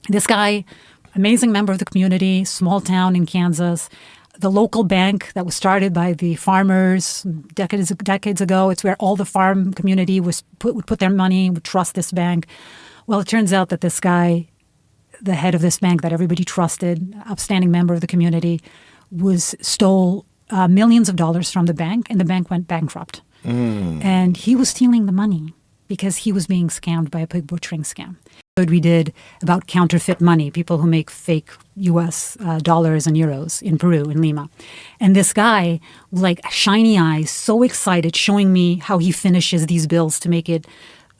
This guy, amazing member of the community, small town in Kansas. The local bank that was started by the farmers decades ago. It's where all the farm community would put their money, would trust this bank. Well, it turns out that this guy, the head of this bank that everybody trusted, upstanding member of the community, stole millions of dollars from the bank, and the bank went bankrupt. And he was stealing the money because he was being scammed by a pig butchering scam. We did about counterfeit money, people who make fake U.S. dollars and euros in Peru, in Lima. And this guy, like shiny eyes, so excited, showing me how he finishes these bills to make it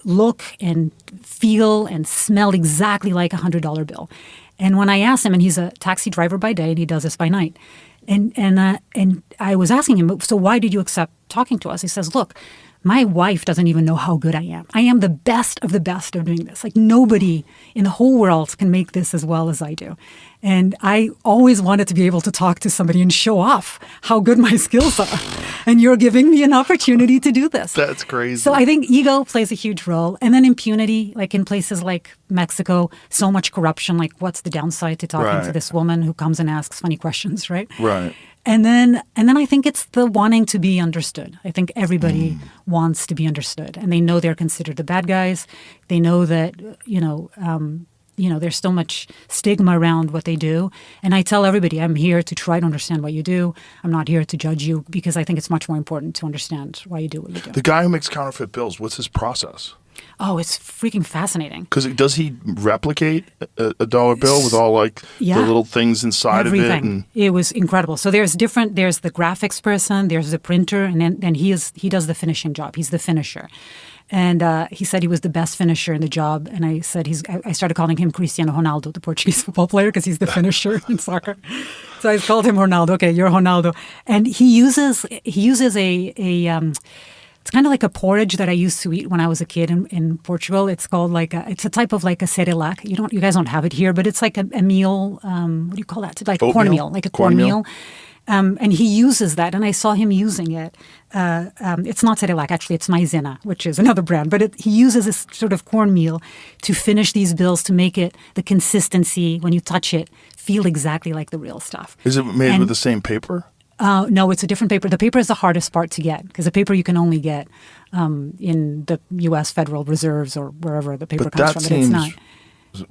look and feel and smell exactly like a $100 bill. And when I asked him, and he's a taxi driver by day and he does this by night, and I was asking him, so why did you accept talking to us? He says, look, my wife doesn't even know how good I am. I am the best of doing this. Like nobody in the whole world can make this as well as I do. And I always wanted to be able to talk to somebody and show off how good my skills are. And you're giving me an opportunity to do this. That's crazy. So I think ego plays a huge role. And then impunity, like in places like Mexico, so much corruption. Like what's the downside to talking to this woman who comes and asks funny questions, right? Right. And then I think it's the wanting to be understood. I think everybody wants to be understood, and they know they're considered the bad guys. They know that there's so much stigma around what they do. And I tell everybody, I'm here to try to understand what you do. I'm not here to judge you, because I think it's much more important to understand why you do what you do. The guy who makes counterfeit bills, what's his process? Oh, it's freaking fascinating. Because does he replicate a dollar bill with all the little things inside of it? And it was incredible. So there's the graphics person, there's the printer, and then he does the finishing job. He's the finisher. And he said he was the best finisher in the job. And I said I started calling him Cristiano Ronaldo, the Portuguese football player, because he's the finisher in soccer. So I called him Ronaldo. Okay, you're Ronaldo. And he uses it's kind of like a porridge that I used to eat when I was a kid in Portugal. It's called it's a type of like a cerelac. You guys don't have it here, but it's like a meal. What do you call that? Like cornmeal, like a cornmeal. And he uses that, and I saw him using it. It's not cerelac, actually, it's maizena, which is another brand. But he uses this sort of cornmeal to finish these bills, to make it, the consistency, when you touch it, feel exactly like the real stuff. Is it made with the same paper? No, it's a different paper. The paper is the hardest part to get, because the paper you can only get in the U.S. Federal Reserves or wherever the paper comes from. But it's not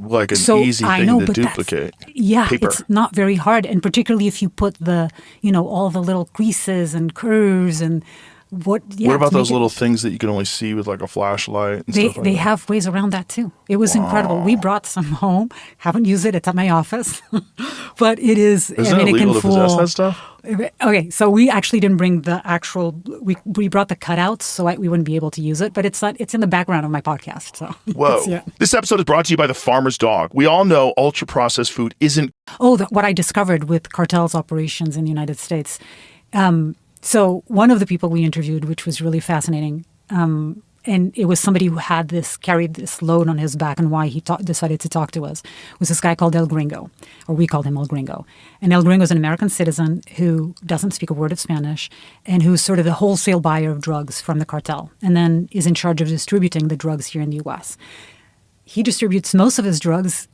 like an easy thing to duplicate. Paper. It's not very hard, and particularly if you put all the little creases and curves and what about those little things that you can only see with like a flashlight? And stuff like they that? have ways around that too. It was incredible. We brought some home. Haven't used it. It's at my office, but it is. Isn't it illegal to possess that stuff? Okay, so we actually didn't bring the actual. We brought the cutouts, so we wouldn't be able to use it. But it's in the background of my podcast. So whoa! This episode is brought to you by the Farmer's Dog. We all know ultra processed food isn't. What I discovered with cartels operations in the United States. So one of the people we interviewed, which was really fascinating, and it was somebody who carried this load on his back, and why he decided to talk to us, was this guy called El Gringo, or we called him El Gringo. And El Gringo is an American citizen who doesn't speak a word of Spanish, and who's sort of the wholesale buyer of drugs from the cartel, and then is in charge of distributing the drugs here in the U.S. He distributes most of his drugs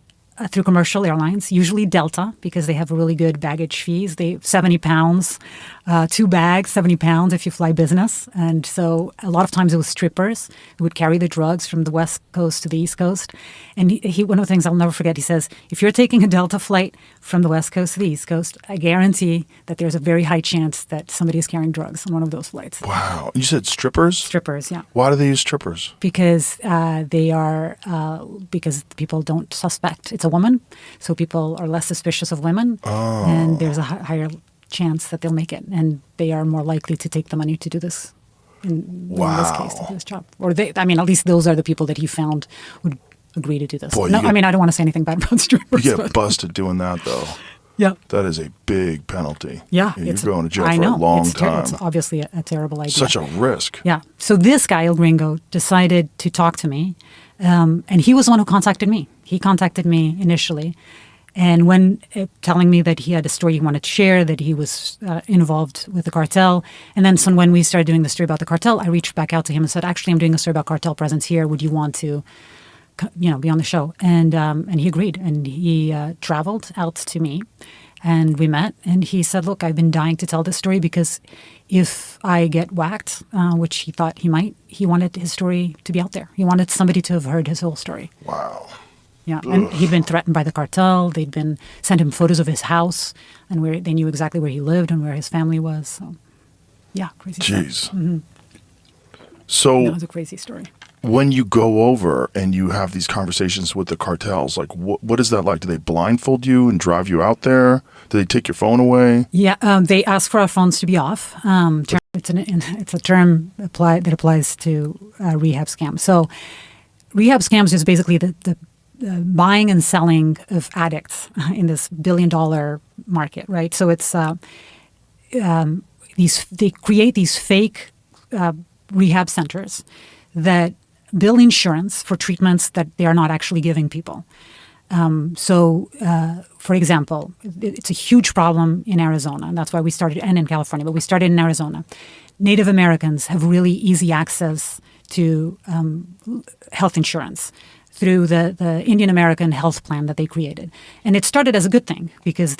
through commercial airlines, usually Delta, because they have really good baggage fees. They 70 pounds, 2 bags, 70 pounds if you fly business. And so a lot of times it was strippers who would carry the drugs from the West Coast to the East Coast. And he one of the things I'll never forget, he says, if you're taking a Delta flight from the West Coast to the East Coast, I guarantee that there's a very high chance that somebody is carrying drugs on one of those flights. Wow. You said strippers? Strippers, yeah. Why do they use strippers? Because because people don't suspect it's a woman, so people are less suspicious of women, and there's a higher chance that they'll make it, and they are more likely to take the money to do this. In this case, to do this job, or at least those are the people that he found would agree to do this. Boy, I don't want to say anything bad about strippers. You get busted doing that, though. Yeah, that is a big penalty. Yeah, you're going to jail for a long time. It's obviously a terrible idea. Such a risk. Yeah. So this guy, El Gringo, decided to talk to me, and he was the one who contacted me. He contacted me initially, and when telling me that he had a story he wanted to share, that he was involved with the cartel, and then when we started doing the story about the cartel, I reached back out to him and said, "Actually, I'm doing a story about cartel presence here. Would you want to be on the show. And he agreed, and he traveled out to me, and we met. And he said, "Look, I've been dying to tell this story because if I get whacked, which he thought he might, he wanted his story to be out there. He wanted somebody to have heard his whole story." Wow. Yeah, and he'd been threatened by the cartel. They'd been sent him photos of his house, and where they knew exactly where he lived and where his family was. So, yeah, crazy. Jeez. Mm-hmm. So that was a crazy story. When you go over and you have these conversations with the cartels, like what is that like? Do they blindfold you and drive you out there? Do they take your phone away? Yeah, they ask for our phones to be off. It's a term that applies to rehab scams. So rehab scams is basically the buying and selling of addicts in this billion-dollar market, right? So it's they create these fake rehab centers that bill insurance for treatments that they are not actually giving people. For example, it's a huge problem in Arizona, and that's why we started, and in California, but we started in Arizona. Native Americans have really easy access to health insurance through the Indian American health plan that they created. And it started as a good thing because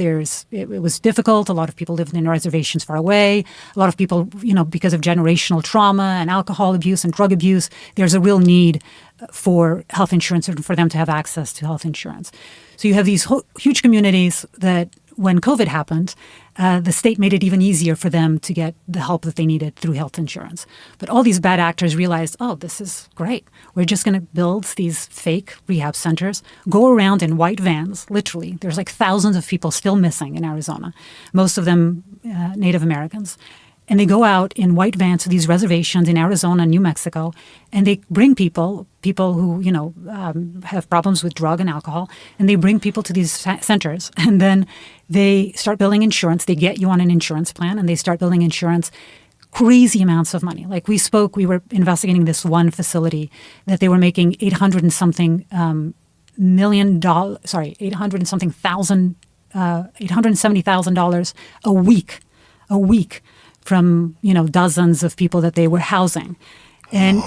it was difficult. A lot of people lived in reservations far away. A lot of people, because of generational trauma and alcohol abuse and drug abuse, there's a real need for health insurance and for them to have access to health insurance. So you have these huge communities that when COVID happened, the state made it even easier for them to get the help that they needed through health insurance. But all these bad actors realized, oh, this is great. We're just going to build these fake rehab centers, go around in white vans, literally. There's like thousands of people still missing in Arizona, most of them Native Americans. And they go out in white vans to these reservations in Arizona and New Mexico, and they bring people who, have problems with drug and alcohol, and they bring people to these centers. And then they start billing insurance. They get you on an insurance plan, and they start billing insurance crazy amounts of money. Like we were investigating this one facility that they were making $800 and something $870,000 a week from dozens of people that they were housing, and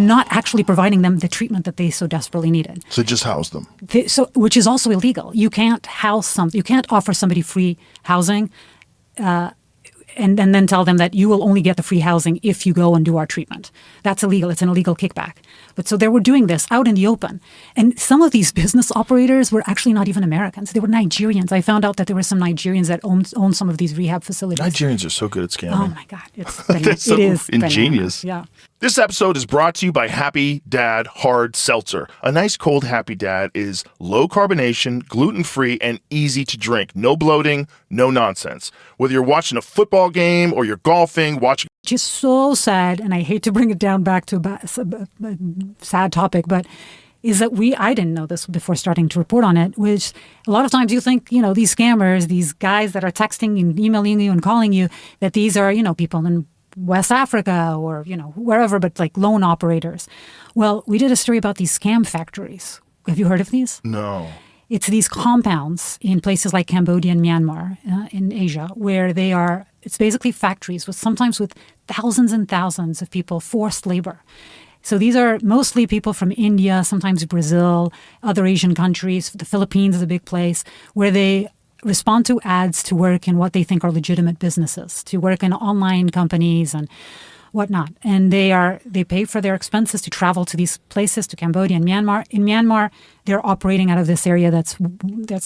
not actually providing them the treatment that they so desperately needed. So just house them. Which is also illegal. You can't you can't offer somebody free housing, and then tell them that you will only get the free housing if you go and do our treatment. That's illegal. It's an illegal kickback. But so they were doing this out in the open. And some of these business operators were actually not even Americans. They were Nigerians. I found out that there were some Nigerians that own some of these rehab facilities. Nigerians are so good at scamming. Oh my God. It is ingenious. Yeah. This episode is brought to you by Happy Dad Hard Seltzer. A nice cold Happy Dad is low carbonation, gluten-free, and easy to drink. No bloating, no nonsense. Whether you're watching a football game or you're golfing, watching... Just so sad, and I hate to bring it down back to a sad topic, but is that I didn't know this before starting to report on it, which a lot of times you think, these scammers, these guys that are texting and emailing you and calling you, that these are, people in West Africa or, wherever, but like loan operators. Well, we did a story about these scam factories. Have you heard of these? No. It's these compounds in places like Cambodia and Myanmar in Asia where it's basically factories sometimes with thousands and thousands of people, forced labor. So these are mostly people from India, sometimes Brazil, other Asian countries. The Philippines is a big place where they respond to ads to work in what they think are legitimate businesses, to work in online companies and whatnot. And they pay for their expenses to travel to these places, to Cambodia and Myanmar. In Myanmar, they're operating out of this area that's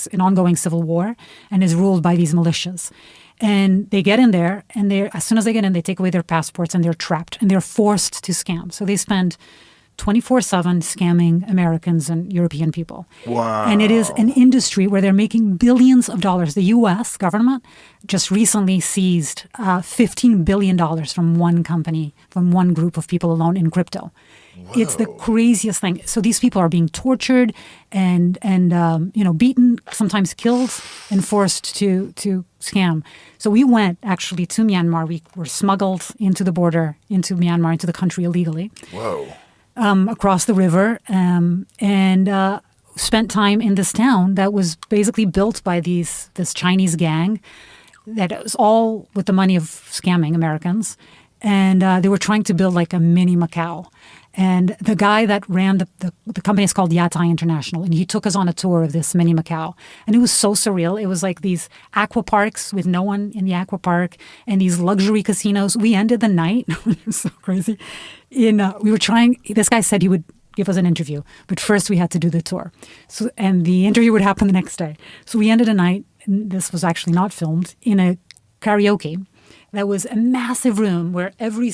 an ongoing civil war and is ruled by these militias. And they get in there, and as soon as they get in, they take away their passports, and they're trapped, and they're forced to scam. So they spend 24/7 scamming Americans and European people. Wow. And it is an industry where they're making billions of dollars. The U.S. government just recently seized $15 billion from one company, from one group of people alone in crypto. Whoa. It's the craziest thing. So these people are being tortured and beaten, sometimes killed, and forced to scam. So we went actually to Myanmar. We were smuggled into the border, into Myanmar, into the country illegally. Whoa. Across the river, and spent time in this town that was basically built by this Chinese gang that was all with the money of scamming Americans. And they were trying to build like a mini Macau. And the guy that ran the company is called Yatai International, and he took us on a tour of this mini Macau. And it was so surreal. It was like these aqua parks with no one in the aqua park and these luxury casinos. We ended the night, it was so crazy. This guy said he would give us an interview, but first we had to do the tour. And the interview would happen the next day. So we ended a night, and this was actually not filmed, in a karaoke. That was a massive room where every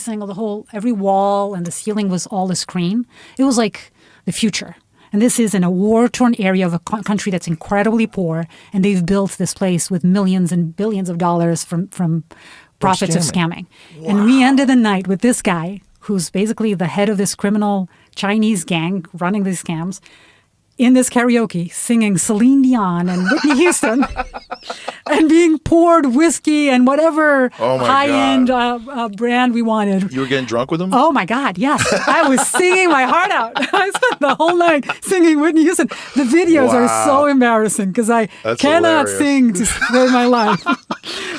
wall and the ceiling was all a screen. It was like the future. And this is in a war-torn area of a country that's incredibly poor, and they've built this place with millions and billions of dollars from profits of scamming. Wow. And we ended the night with this guy, who's basically the head of this criminal Chinese gang running these scams, in this karaoke singing Celine Dion and Whitney Houston and being poured whiskey and whatever high-end brand we wanted. You were getting drunk with him? Oh, my God, yes. I was singing my heart out. I spent the whole night singing Whitney Houston. The videos are so embarrassing because I cannot sing to save my life.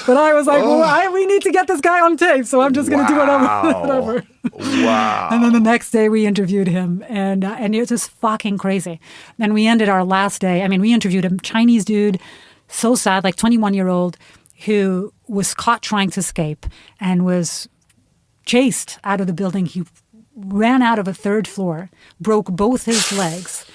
But I was like, we need to get this guy on tape, so I'm just going to do whatever. Wow. And then the next day we interviewed him, and it was just fucking crazy. And we ended our last day. We interviewed a Chinese dude, so sad, like 21-year-old, who was caught trying to escape and was chased out of the building. He ran out of a third floor, broke both his legs,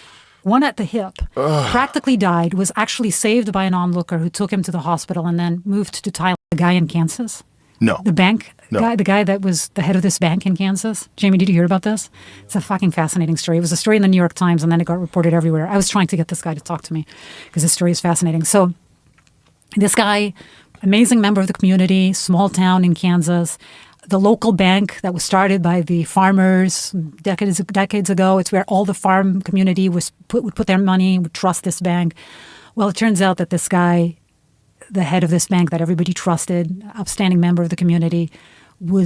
one at the hip, practically died, was actually saved by an onlooker who took him to the hospital and then moved to Thailand. The guy in Kansas? No. The bank No. guy, the guy that was the head of this bank in Kansas. Jamie, did you hear about this? It's a fucking fascinating story. It was a story in the New York Times, and then it got reported everywhere. I was trying to get this guy to talk to me because his story is fascinating. So this guy, amazing member of the community, small town in Kansas, the local bank that was started by the farmers decades ago. It's where all the farm community would put their money, would trust this bank. Well, it turns out that this guy, the head of this bank that everybody trusted, upstanding member of the community,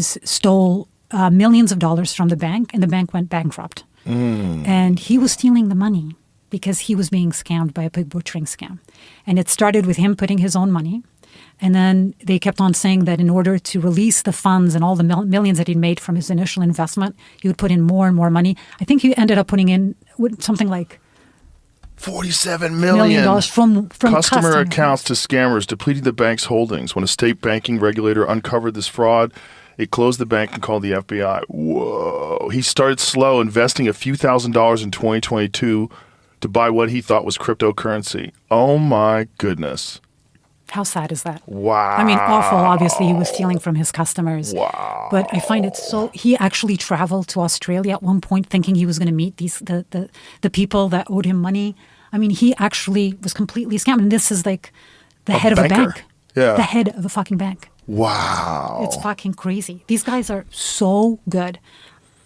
stole millions of dollars from the bank, and the bank went bankrupt. And he was stealing the money because he was being scammed by a pig butchering scam. And it started with him putting his own money. And then they kept on saying that in order to release the funds and all the millions that he'd made from his initial investment, he would put in more and more money. I think he ended up putting in something like $47 million from customer accounts to scammers, depleting the bank's holdings. When a state banking regulator uncovered this fraud, it closed the bank and called the FBI. Whoa. He started slow, investing a few $1,000s in 2022 to buy what he thought was cryptocurrency. Oh, my goodness. How sad is that? Wow. Awful. Obviously, he was stealing from his customers. Wow. But I find it so... He actually traveled to Australia at one point thinking he was going to meet the people that owed him money. He actually was completely scammed. And this is like the head of a bank. Yeah. The head of a fucking bank. Wow. It's fucking crazy. These guys are so good.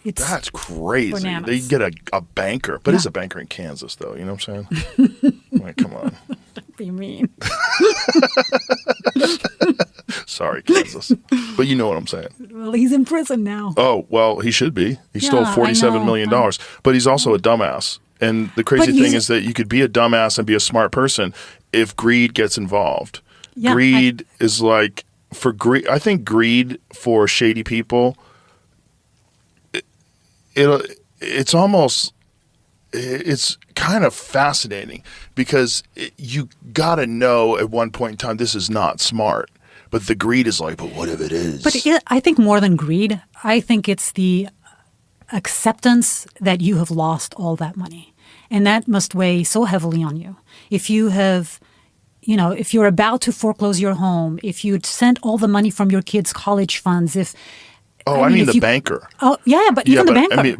That's crazy. Bananas. They get a banker. But he's a banker in Kansas, though. You know what I'm saying? Like, come on. Don't be mean. Sorry, Kansas. But you know what I'm saying. Well, he's in prison now. Oh, well, he should be. He stole $47 million. But he's also a dumbass. And the crazy thing is that you could be a dumbass and be a smart person if greed gets involved. Yeah, greed is like, for greed, I think greed for shady people, it's kind of fascinating because you got to know at one point in time this is not smart. But the greed is like, but what if it is? But I think more than greed, I think it's the acceptance that you have lost all that money. And that must weigh so heavily on you. If you have, if you're about to foreclose your home, if you'd sent all the money from your kids' college funds, if... Oh, I mean the banker. Oh, yeah, but even the banker.